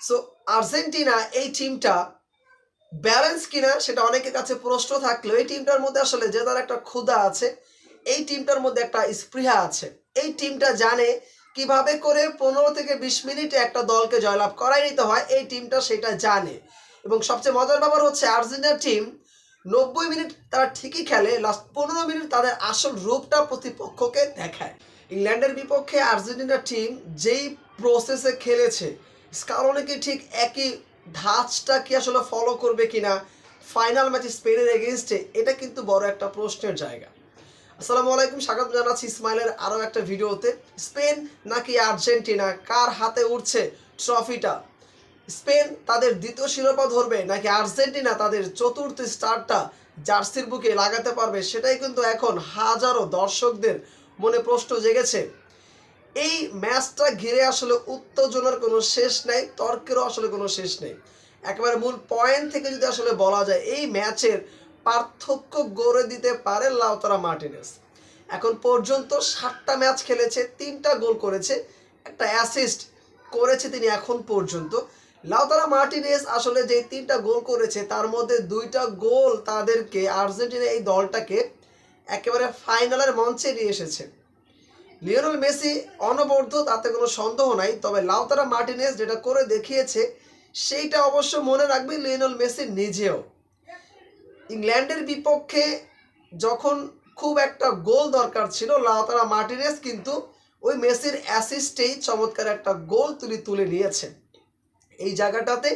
So Argentina এই টিমটা balance কিনা সেটা অনেকের কাছে প্রশ্ন থাকলেও এই টিমটার মধ্যে আসলে যে তার একটা ক্ষুধা আছে, এই টিমটার মধ্যে একটা স্পৃহা আছে। এই টিমটা জানে কিভাবে করে 15 থেকে 20 মিনিটে একটা দলকে জয়লাভ করাই নিতে হয়, এই টিমটা সেটা জানে। এবং সবচেয়ে মজার ব্যাপার হচ্ছে আর্জেন্টিনার টিম 90 মিনিট তারা ঠিকই খেলে, লাস্ট 15 মিনিট তাদের আসল রূপটা প্রতিপক্ষকে দেখায়। ইংল্যান্ডের বিপক্ষে আর্জেন্টিনার টিম যেই প্রসেসে খেলেছে, স্কালোনি কি ঠিক একই ধাঁচটা কি আসলে ফলো করবে কিনা ফাইনাল ম্যাচে স্পেনের এগেনস্টে, এটা কিন্তু বড় একটা প্রশ্নের জায়গা। আসসালামু আলাইকুম, স্বাগত জানাচ্ছি ইসমাইলের আরও একটা ভিডিওতে। স্পেন নাকি আর্জেন্টিনা, কার হাতে উঠছে ট্রফিটা? স্পেন তাদের দ্বিতীয় শিরোপা ধরবে নাকি আর্জেন্টিনা তাদের চতুর্থ স্টারটা জার্সির বুকে লাগাতে পারবে, সেটাই কিন্তু এখন হাজারো দর্শকদের মনে প্রশ্ন জেগেছে। এই ম্যাচটা ঘিরে আসলে উত্তেজনার কোনো শেষ নেই, তর্কেরও আসলে কোনো শেষ নেই। একেবারে মূল পয়েন্ট থেকে যদি আসলে বলা যায়, এই ম্যাচের পার্থক্য গড়ে দিতে পারে লাউতারো মার্টিনেজ। এখন পর্যন্ত 7টা ম্যাচ খেলেছে, 3টা গোল করেছে, একটা অ্যাসিস্ট করেছে তিনি এখন পর্যন্ত। লাউতারো মার্টিনেজ আসলে যে 3টা গোল করেছে তার মধ্যে 2টা গোল তাদেরকে আর্জেন্টিনা এই দলটাকে একেবারে ফাইনালের মঞ্চে নিয়ে এসেছে। লিওনেল মেসি অনবদ্য, তাতে কোনো সন্দেহ নাই, তবে লাউতারো মার্টিনেজ যেটা করে দেখিয়েছে সেইটা অবশ্য মনে রাখবে লিওনেল মেসি নিজেও। ইংল্যান্ডের বিপক্ষে যখন খুব একটা গোল দরকার ছিল, লাউতারো মার্টিনেজ কিন্তু ওই মেসির অ্যাসিস্টেই চমৎকার একটা গোল তুলে নিয়েছে। এই জায়গাটাতে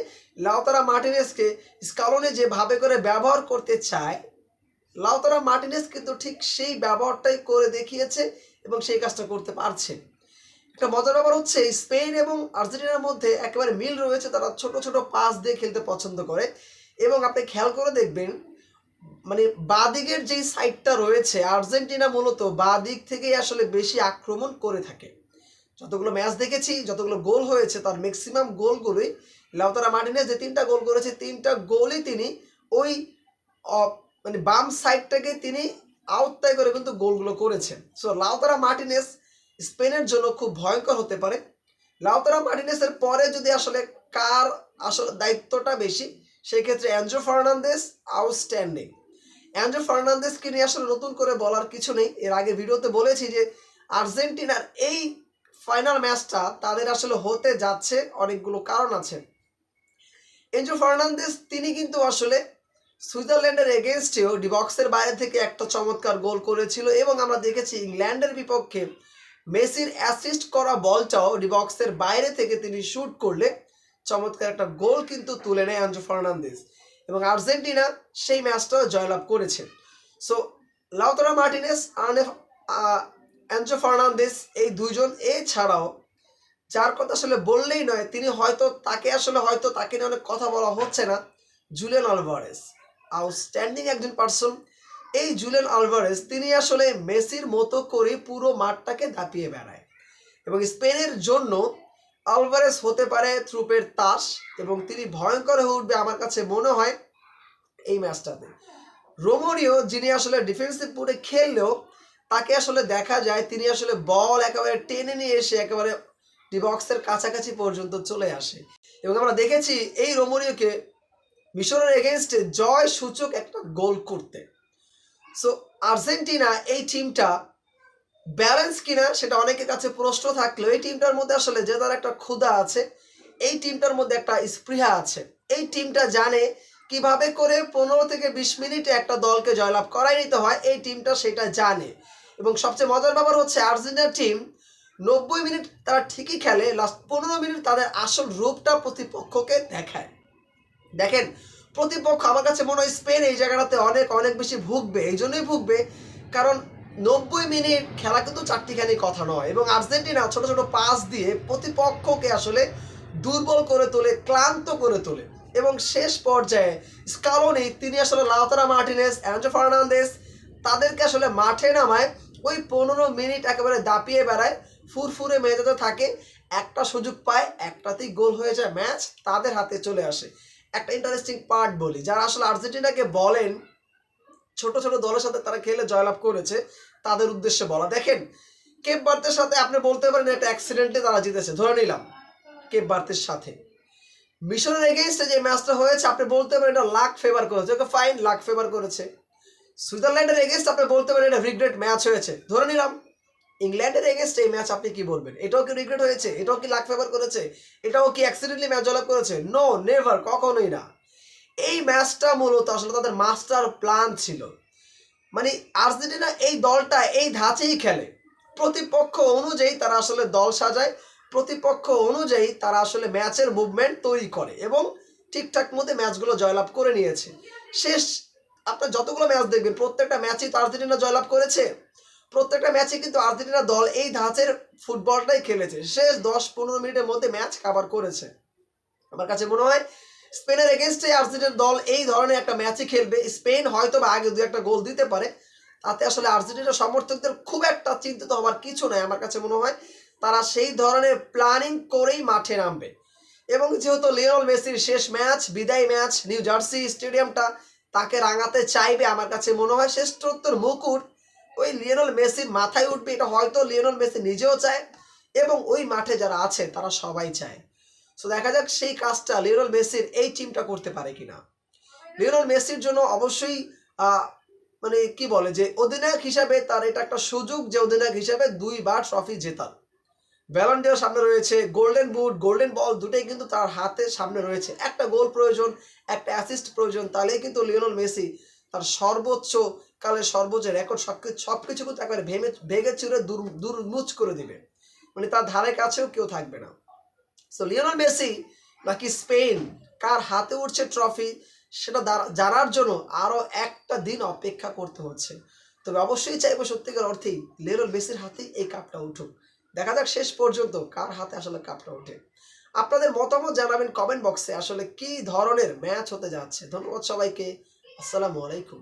লাউতারো মার্টিনেজকে স্কালোনি যেভাবে করে ব্যবহার করতে চায়, লাউতারো মার্টিনেজ কিন্তু ঠিক সেই ব্যবহারটাই করে দেখিয়েছে এবং সেই কাজটা করতে পারছে। একটা মজার ব্যাপার হচ্ছে স্পেন এবং আর্জেন্টিনার মধ্যে একেবারে মিল রয়েছে, তারা ছোট ছোট পাস দিয়ে খেলতে পছন্দ করে। এবং আপনি খেয়াল করে দেখবেন, মানে বাদিকের যেই সাইডটা রয়েছে, আর্জেন্টিনা মূলত বাদিক থেকেই আসলে বেশি আক্রমণ করে থাকে। যতগুলো ম্যাচ দেখেছি, যতগুলো গোল হয়েছে, তার ম্যাক্সিমাম গোলগুলোই লাউতারো মার্টিনেজ যে 3টা গোল করেছে, 3টা গোলই তিনি ওই মানে বাম সাইডটাকে তিনি আওতায় করে কিন্তু গোলগুলো করেছেন। সো লাউতারো মার্টিনেজ স্পেনের জন্য খুব ভয়ঙ্কর হতে পারে। লাউতারো মার্টিনেজের পরে যদি আসলে কার আসলে দায়িত্বটা বেশি, সেই ক্ষেত্রে এনজো ফার্নান্দেজ আউটস্ট্যান্ডিং। এনজো ফার্নান্দেজকে নিয়ে আসলে নতুন করে বলার কিছু নেই, এর আগে ভিডিওতে বলেছি যে আর্জেন্টিনার এই ফাইনাল ম্যাচটা তাদের আসলে হতে যাচ্ছে, অনেকগুলো কারণ আছে। এনজো ফার্নান্দেজ তিনি কিন্তু আসলে সুইজারল্যান্ডের এগেনস্টেও ডিবক্সের বাইরে থেকে একটা চমৎকার গোল করেছিল, এবং আমরা দেখেছি ইংল্যান্ডের বিপক্ষে মেসির অ্যাসিস্ট করা বলটাও ডিবক্সের বাইরে থেকে তিনি শুট করলে চমৎকার একটা গোল কিন্তু তুলে নেয় এনজো ফার্নান্দেজ, এবং আর্জেন্টিনা সেই ম্যাচটা জয়লাভ করেছে। So Lautaro Martinez, Enzo Fernandez এই দুইজন এছাড়াও যার কথা আসলে বললেই নয়, তিনি হয়তো তাকে নিয়ে অনেক কথা বলা হচ্ছে না, জুলিয়ান আলভারেজ। আউটস্ট্যান্ডিং একজন পার্সন এই জুলিয়ান আলভারেজ, তিনি আসলে মেসির মতো করে পুরো মাঠটাকে দাপিয়ে বেড়ায়, এবং স্পেনের জন্য আলভারেজ হতে পারে থ্রুপের তাস, এবং তিনি ভয়ঙ্কর হয়ে উঠবে আমার কাছে মনে হয় এই ম্যাচটাতে। রোমারিও যিনি আসলে ডিফেন্সিভ মোডে খেললেও তাকে আসলে দেখা যায় তিনি আসলে বল একেবারে টেনে নিয়ে এসে একেবারে ডিবক্সের কাছাকাছি পর্যন্ত চলে আসে, এবং আমরা দেখেছি এই রোমারিওকে মিশরের এগেনস্টে জয় সূচক একটা গোল করতে। সো আর্জেন্টিনা এই টিমটা ব্যালেন্স কিনা সেটা অনেকের কাছে প্রশ্ন থাকলেও এই টিমটার মধ্যে আসলে যে তার একটা ক্ষুধা আছে, এই টিমটার মধ্যে একটা স্পৃহা আছে। এই টিমটা জানে কিভাবে করে 15 থেকে 20 মিনিটে একটা দলকে জয়লাভ করাই নিতে হয়, এই টিমটা সেটা জানে। এবং সবচেয়ে মজার ব্যাপার হচ্ছে আর্জেন্টিনার টিম 90 মিনিট তারা ঠিকই খেলে, লাস্ট 15 মিনিট তাদের আসল রূপটা প্রতিপক্ষকে দেখায়। দেখেন, প্রতিপক্ষ আমার কাছে মনে হয় স্পেন এই জায়গাটাতে অনেক অনেক বেশি ভুগবে। এই জন্যই ভুগবে কারণ 90 মিনিট খেলা কিন্তু চারটিখানি কথা নয়, এবং আর্জেন্টিনা ছোট ছোট পাস দিয়ে প্রতিপক্ষকে আসলে দুর্বল করে তোলে, ক্লান্ত করে তোলে, এবং শেষ পর্যায়ে স্কালোনি তিনি আসলে লাউতারো মার্টিনেজ, এনজো ফার্নান্দেজ তাদেরকে আসলে মাঠে নামায় ওই 15 মিনিট একেবারে দাপিয়ে বেড়ায়, ফুরফুরে মেজাজে থাকে, একটা সুযোগ পায়, একটাতেই গোল হয়ে যায়, ম্যাচ তাদের হাতে চলে আসে। একটা ইন্টারেস্টিং পার্ট বলি, যারা আসলে আর্জেন্টিনাকে বলেন ছোট ছোট দলের সাথে তারা খেলে জয়লাভ করেছে, তাদের উদ্দেশ্যে বলা, দেখেন কেপ ভার্দের সাথে আপনি বলতে পারেন একটা অ্যাক্সিডেন্টে তারা জিতেছে, ধরে নিলাম কেপ ভার্দের সাথে, মিশরের এগেইনস্টে যে ম্যাচটা হয়েছে আপনি বলতে পারেন এটা লাক ফেভার করেছে, ওকে ফাইন, লাক ফেভার করেছে। সুইজারল্যান্ডের এগেইনস্ট আপনি বলতে পারেন এটা রিগ্রেট ম্যাচ হয়েছে, ধরে নিলাম। ইংল্যান্ডের এগেইনস্ট এই ম্যাচ আপনি কি বলবেন? এটাও কি রিগ্রেট হয়েছে? এটাও কি লাক ফেভার করেছে? এটাও কি অ্যাক্সিডেন্টলি ম্যাচ জয়লাভ করেছে? নো, নেভার, কখনোই না। এই ম্যাচটা মূলত আসলে তাদের মাস্টার প্ল্যান ছিল। মানে আর্জেন্টিনা এই দলটা এই ধাঁচেই খেলে, প্রতিপক্ষ অনুযায়ী তারা আসলে দল সাজায়, প্রতিপক্ষ অনুযায়ী তারা আসলে ম্যাচের মুভমেন্ট তৈরি করে এবং ঠিকঠাক মধ্যে ম্যাচগুলো জয়লাভ করে নিয়েছে। শেষ আপনার যতগুলো ম্যাচ দেখবেন প্রত্যেকটা ম্যাচেই তো আর্জেন্টিনা জয়লাভ করেছে, প্রত্যেকটা ম্যাচে কিন্তু আর্জেন্টিনা দল এই ধাঁচের ফুটবলটাই খেলেছে, শেষ 10-15 মিনিটের মধ্যে ম্যাচ কাভার করেছে। আমার কাছে মনে হয় স্পেনের এগেনস্টে আর্জেন্টিনার দল এই ধরনের একটা ম্যাচই খেলবে। স্পেন হয়তো বা আগে 2-1 গোল দিতে পারে, তাতে আসলে আর্জেন্টিনার সমর্থকদের খুব একটা চিন্তিত হওয়ার কিছু নাই। আমার কাছে মনে হয় তারা সেই ধরনের প্ল্যানিং করেই মাঠে নামবে। এবং যেহেতু লিওনেল মেসির শেষ ম্যাচ, বিদায় ম্যাচ, নিউ জার্সি স্টেডিয়ামটা তাকে রাঙাতে চাইবে, আমার কাছে মনে হয় শ্রেষ্ঠত্বের মুকুট ওই লিওনেল মেসির মাথায় উঠবে, এটা হয়তো লিওনেল মেসি নিজেও চায় এবং ওই মাঠে যারা আছে তারা সবাই চায়। সো দেখা যাক সেই কাজটা লিওনেল মেসির এই টিমটা করতে পারে কিনা। লিওনেল মেসির জন্য অবশ্যই মানে কি বলে যে অধিনায়ক হিসাবে তার এটা একটা সুযোগ যে অধিনায়ক হিসাবে 2বার ট্রফি জেতার। ব্যালন ডি'র সামনে রয়েছে, গোল্ডেন বুট, গোল্ডেন বল দুটোই কিন্তু তার হাতের সামনে রয়েছে। একটা গোল প্রয়োজন, একটা অ্যাসিস্ট প্রয়োজন, তাহলেই কিন্তু লিওনেল মেসি তার সর্বোচ্চ কালের সর্বোচ্চ রেকর্ড সবকিছু কিন্তু একবারে ভেঙে চুরে দুর্মুচ করে দিবে, মানে তার ধারে কাছেও কেউ থাকবে না। সো লিওনেল মেসি নাকি স্পেন কার হাতে উঠছে ট্রফি সেটা জানার জন্য আরও একটা দিন অপেক্ষা করতে হচ্ছে। তবে অবশ্যই চাইবো সত্যিকার অর্থেই লিওনেল মেসির হাতেই এই কাপটা উঠুক। দেখা যাক শেষ পর্যন্ত কার হাতে আসলে কাপটা ওঠে। আপনাদের মতামত জানাবেন কমেন্ট বক্সে আসলে কি ধরনের ম্যাচ হতে যাচ্ছে। ধন্যবাদ সবাইকে। আসসালামু আলাইকুম।